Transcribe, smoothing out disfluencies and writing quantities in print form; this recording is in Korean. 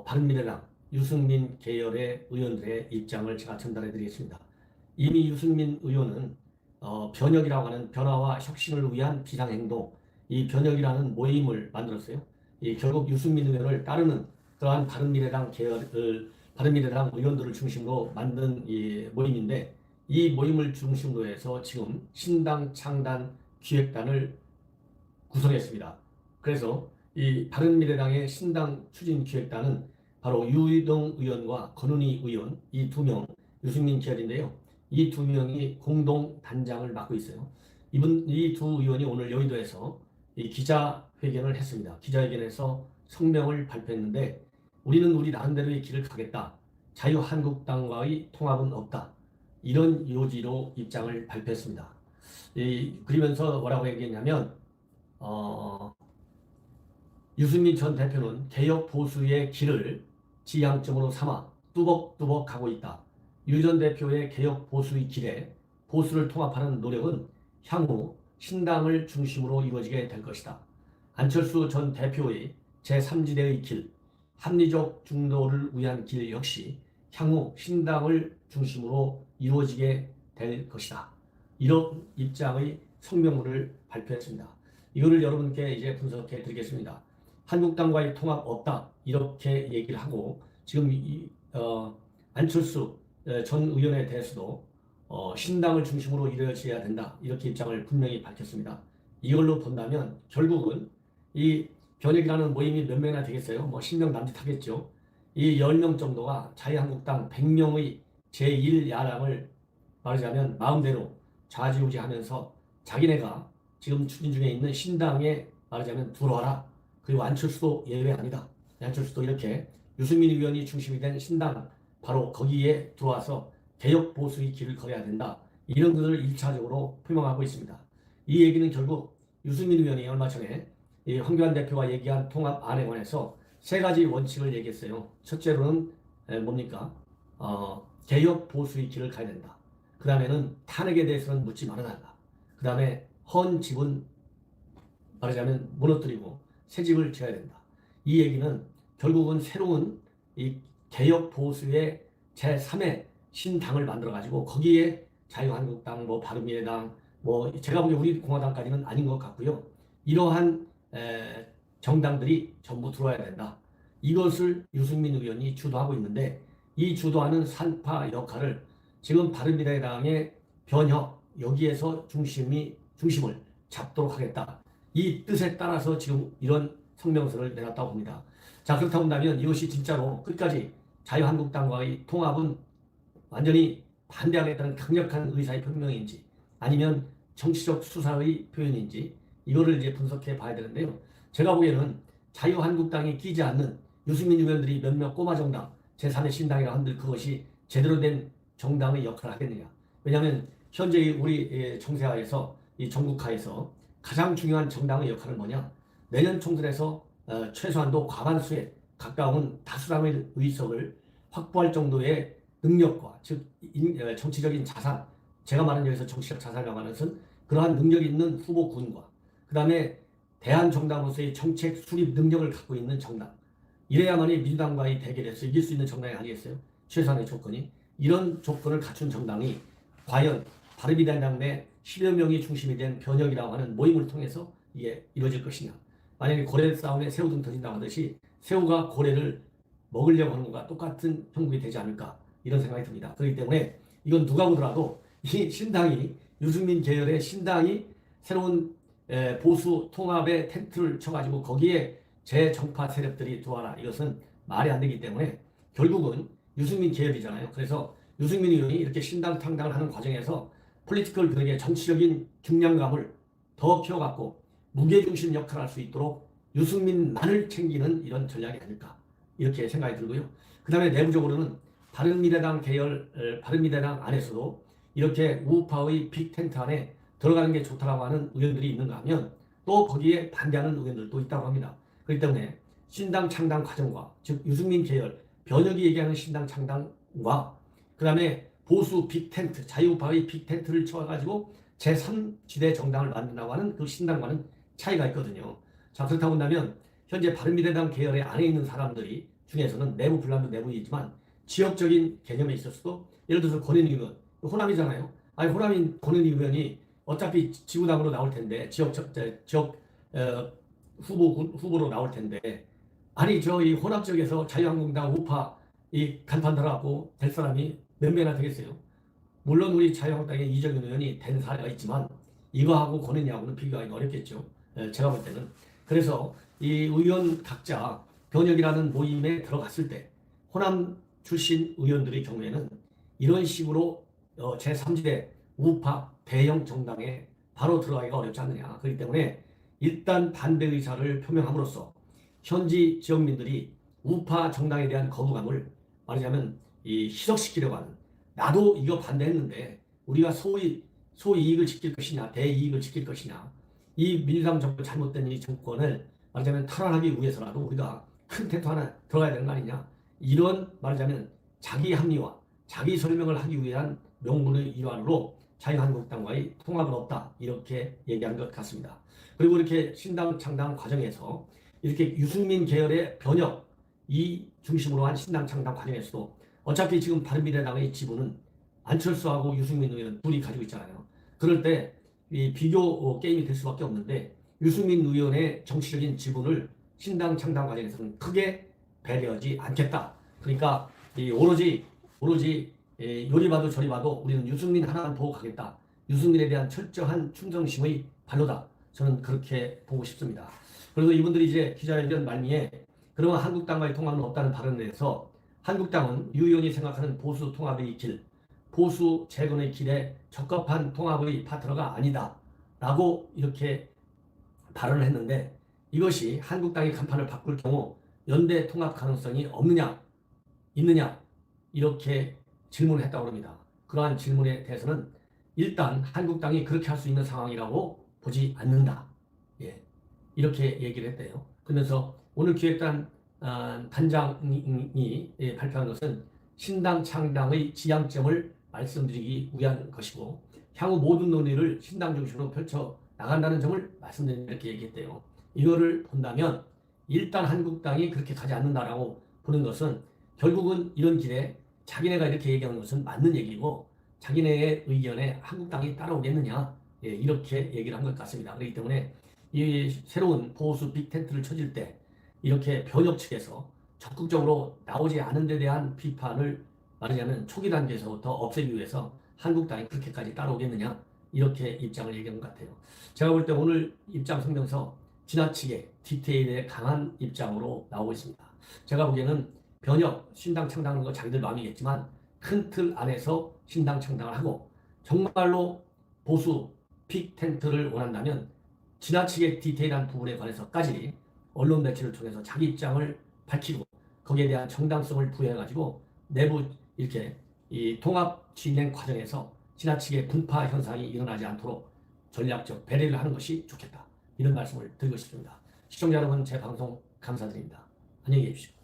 바른미래당 유승민 계열의 의원들의 입장을 제가 전달해 드리겠습니다. 이미 유승민 의원은 변혁이라고 하는 변화와 혁신을 위한 비상행동, 이 변혁이라는 모임을 만들었어요. 결국 유승민 의원을 따르는 그러한 바른미래당 계열을 바른미래당 의원들을 중심으로 만든 이 모임인데, 이 모임을 중심으로 해서 지금 신당 창단 기획단을 구성했습니다. 그래서 이 바른미래당의 신당 추진 기획단은 바로 유희동 의원과 권은희 의원, 이 두 명, 유승민 계열인데요. 이 두 명이 공동 단장을 맡고 있어요. 이 두 의원이 오늘 여의도에서 이 기자회견을 했습니다. 기자회견에서 성명을 발표했는데, 우리는 우리 나름대로의 길을 가겠다. 자유한국당과의 통합은 없다. 이런 요지로 입장을 발표했습니다. 그러면서 뭐라고 얘기했냐면, 유승민 전 대표는 개혁 보수의 길을 지향점으로 삼아 뚜벅뚜벅 가고 있다. 유 전 대표의 개혁 보수의 길에 보수를 통합하는 노력은 향후 신당을 중심으로 이루어지게 될 것이다. 안철수 전 대표의 제3지대의 길, 합리적 중도를 위한 길 역시 향후 신당을 중심으로 이루어지게 될 것이다. 이런 입장의 성명문을 발표했습니다. 이거를 여러분께 이제 분석해 드리겠습니다. 한국당과의 통합 없다, 이렇게 얘기를 하고, 지금 안철수 전 의원에 대해서도 신당을 중심으로 이루어져야 된다, 이렇게 입장을 분명히 밝혔습니다. 이걸로 본다면 결국은 이 변혁이라는 모임이 몇 명이나 되겠어요? 뭐 10명 남짓하겠죠. 이 10명 정도가 자유한국당 100명의 제1야당을 말하자면 마음대로 좌지우지하면서 자기네가 지금 추진 중에 있는 신당에 말하자면 들어와라. 그리고 안철수도 예외 아니다. 안철수도 이렇게 유승민 의원이 중심이 된 신당, 바로 거기에 들어와서 개혁 보수의 길을 걸어야 된다. 이런 것을 1차적으로 표명하고 있습니다. 이 얘기는 결국 유승민 의원이 얼마 전에 황교안 대표가 얘기한 통합안에 관해서 세 가지 원칙을 얘기했어요. 첫째로는 뭡니까? 개혁 보수의 길을 가야 된다. 그 다음에는 탄핵에 대해서는 묻지 말아달라. 그 다음에 헌 집은 말하자면 무너뜨리고 새 집을 지어야 된다. 이 얘기는 결국은 새로운 이 개혁 보수의 제3의 신당을 만들어가지고 거기에 자유한국당, 뭐 바른미래당, 뭐 제가 보기에 우리 공화당까지는 아닌 것 같고요. 이러한 정당들이 전부 들어와야 된다. 이것을 유승민 의원이 주도하고 있는데, 이 주도하는 산파 역할을 지금 바른미래당의 변혁, 여기에서 중심을 잡도록 하겠다. 이 뜻에 따라서 지금 이런 성명서를 내놨다고 봅니다. 자, 그렇다고 한다면 이것이 진짜로 끝까지 자유한국당과의 통합은 완전히 반대하겠다는 강력한 의사의 표명인지, 아니면 정치적 수사의 표현인지, 이거를 이제 분석해 봐야 되는데요. 제가 보기에는 자유한국당이 끼지 않는 유승민 의원들이 몇몇 꼬마 정당, 제3의 신당이라 한들 그것이 제대로 된 정당의 역할을 하겠느냐. 왜냐하면 현재 우리 정세하에서, 이 전국하에서 가장 중요한 정당의 역할은 뭐냐? 내년 총선에서 최소한도 과반수에 가까운 다수당의 의석을 확보할 정도의 능력과, 즉 정치적인 자산, 제가 말하는 여기서 정치적 자산이라고 하는 것은 그러한 능력이 있는 후보군과, 그 다음에 대한정당으로서의 정책 수립 능력을 갖고 있는 정당, 이래야만이 민주당과의 대결에서 이길 수 있는 정당이 아니겠어요? 최소한의 조건이. 이런 조건을 갖춘 정당이 과연 바른미래당 내 10여 명이 중심이 된 변혁이라고 하는 모임을 통해서 이게 이루어질 것이냐. 만약에 고래 싸움에 새우 등 터진다고 하듯이 새우가 고래를 먹으려고 하는 것과 똑같은 형국이 되지 않을까, 이런 생각이 듭니다. 그렇기 때문에 이건 누가 보더라도 이 신당이, 유승민 계열의 신당이 새로운 보수 통합의 텐트를 쳐가지고 거기에 재정파 세력들이 들어와라, 이것은 말이 안 되기 때문에 결국은 유승민 계열이잖아요. 그래서 유승민 의원이 이렇게 신당 창당을 하는 과정에서 폴리티컬 그에게 정치적인 중량감을 더 키워갖고 무게중심 역할을 할 수 있도록 유승민만을 챙기는 이런 전략이 아닐까, 이렇게 생각이 들고요. 그 다음에 내부적으로는 바른미래당 계열, 바른미래당 안에서도 이렇게 우파의 빅텐트 안에 들어가는 게 좋다고 하는 의원들이 있는가 하면 또 거기에 반대하는 의원들도 있다고 합니다. 그렇기 때문에 신당 창당 과정과, 즉 유승민 계열, 변혁이 얘기하는 신당 창당과, 그 다음에 보수 빅텐트, 자유우파의 빅텐트를 쳐가지고 제3지대 정당을 만든다고 하는 그 신당과는 차이가 있거든요. 자, 그렇다고 한다면 현재 바른미래당 계열의 안에 있는 사람들이 중에서는 내부 분란도 내부이지만 지역적인 개념에 있어서도 예를 들어서 권은희 의원, 호남이잖아요. 아니 호남인 권은희 의원이 어차피 지구당으로 나올 텐데 지역 후보로 나올 텐데 아니 저 이 호남 쪽에서 자유한국당 우파 이 간판 들어갖고 될 사람이 몇 명이나 되겠어요. 물론 우리 자유한국당의 이정현 의원이 된 사례가 있지만 이거하고 권은희하고는 비교하기 어렵겠죠. 제가 볼 때는. 그래서 이 의원 각자 변혁이라는 모임에 들어갔을 때 호남 출신 의원들의 경우에는 이런 식으로 제3지대 우파 대형 정당에 바로 들어가기가 어렵지 않느냐. 그렇기 때문에 일단 반대 의사를 표명함으로써 현지 지역민들이 우파 정당에 대한 거부감을 말하자면 희석시키려고 하는, 나도 이거 반대했는데 우리가 소이익을 지킬 것이냐 대이익을 지킬 것이냐, 이 민주당 정부 잘못된 이 정권을 말하자면 탈환하기 위해서라도 우리가 큰 텐트 하나 들어가야 되는 거 아니냐, 이런 말하자면 자기 합리화 자기 설명을 하기 위한 명분의 일환으로 자유한국당과의 통합은 없다 이렇게 얘기한 것 같습니다. 그리고 이렇게 신당 창당 과정에서 이렇게 유승민 계열의 변혁 이 중심으로 한 신당 창당 과정에서도 어차피 지금 바른미래당의 지분은 안철수하고 유승민 의원 둘이 가지고 있잖아요. 그럴 때 이 비교 게임이 될 수밖에 없는데 유승민 의원의 정치적인 지분을 신당 창당 과정에서는 크게 배려하지 않겠다. 그러니까 오로지 요리 봐도 저리 봐도 우리는 유승민 하나만 보고 가겠다. 유승민에 대한 철저한 충성심의 발로다. 저는 그렇게 보고 싶습니다. 그래서 이분들이 이제 기자회견 말미에 그러면 한국당과의 통합은 없다는 발언에 대해서 한국당은 유 의원이 생각하는 보수 통합의 길, 보수 재건의 길에 적합한 통합의 파트너가 아니다 라고 이렇게 발언을 했는데, 이것이 한국당이 간판을 바꿀 경우 연대 통합 가능성이 없느냐 있느냐 이렇게 질문을 했다고 합니다. 그러한 질문에 대해서는 일단 한국당이 그렇게 할 수 있는 상황이라고 보지 않는다. 예, 이렇게 얘기를 했대요. 그러면서 오늘 기획단 단장이 발표한 것은 신당 창당의 지향점을 말씀드리기 위한 것이고 향후 모든 논의를 신당 중심으로 펼쳐 나간다는 점을 말씀드리는 이렇게 얘기했대요. 이거를 본다면 일단 한국당이 그렇게 가지 않는다라고 보는 것은 결국은 이런 길에 자기네가 이렇게 얘기하는 것은 맞는 얘기고 자기네의 의견에 한국당이 따라오겠느냐, 예, 이렇게 얘기를 한 것 같습니다. 그렇기 때문에 이 새로운 보수 빅텐트를 쳐질 때 이렇게 변혁 측에서 적극적으로 나오지 않은 데 대한 비판을 말하자면 초기 단계에서부터 없애기 위해서 한국당이 그렇게까지 따라오겠느냐 이렇게 입장을 얘기한 것 같아요. 제가 볼 때 오늘 입장 성명서 지나치게 디테일에 강한 입장으로 나오고 있습니다. 제가 보기에는 변혁, 신당 창당하는 거 자기들 마음이겠지만 큰 틀 안에서 신당 창당을 하고 정말로 보수 픽 텐트를 원한다면 지나치게 디테일한 부분에 관해서까지 언론 매체를 통해서 자기 입장을 밝히고 거기에 대한 정당성을 부여해가지고 내부 이렇게 이 통합 진행 과정에서 지나치게 분파 현상이 일어나지 않도록 전략적 배려를 하는 것이 좋겠다. 이런 말씀을 드리고 싶습니다. 시청자 여러분, 제 방송 감사드립니다. 안녕히 계십시오.